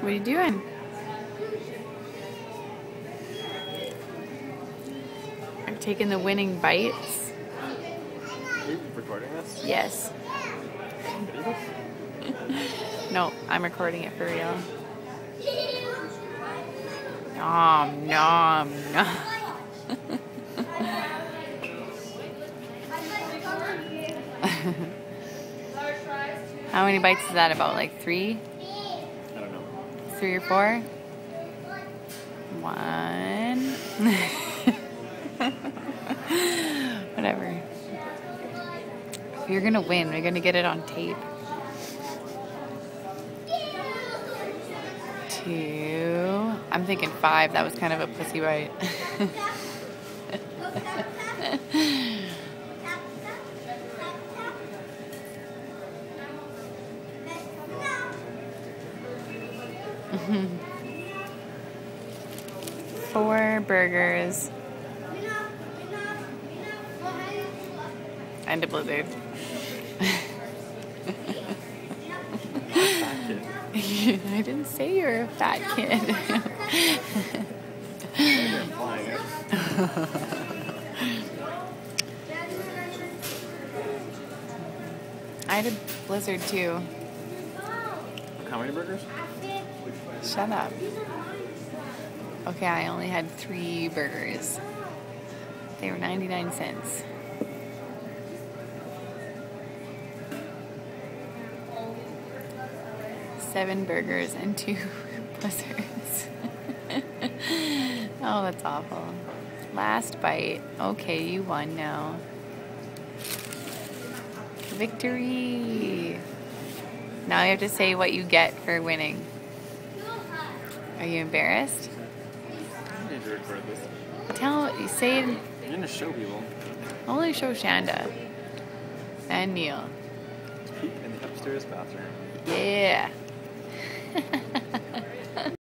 What are you doing? I'm taking the winning bites. Are you recording this? Yes. No, I'm recording it for real. Nom, nom, nom. How many bites is that? About like 3? I don't know. 3 or 4? 1. Whatever. You're gonna win. We're gonna get it on tape. 2. I'm thinking 5. That was kind of a pussy bite. 4 burgers and a blizzard. I didn't say you're a fat kid. You're implying it. I had a blizzard too. How many burgers? Shut up. Okay, I only had 3 burgers. They were 99 cents. Seven burgers and 2 blizzards. Oh, that's awful. Last bite. Okay, you won now. Victory! Now you have to say what you get for winning. Are you embarrassed? I need to record this. Say it. You're gonna show people. Only show Shanda. And Neil. Peek in the upstairs bathroom. Yeah.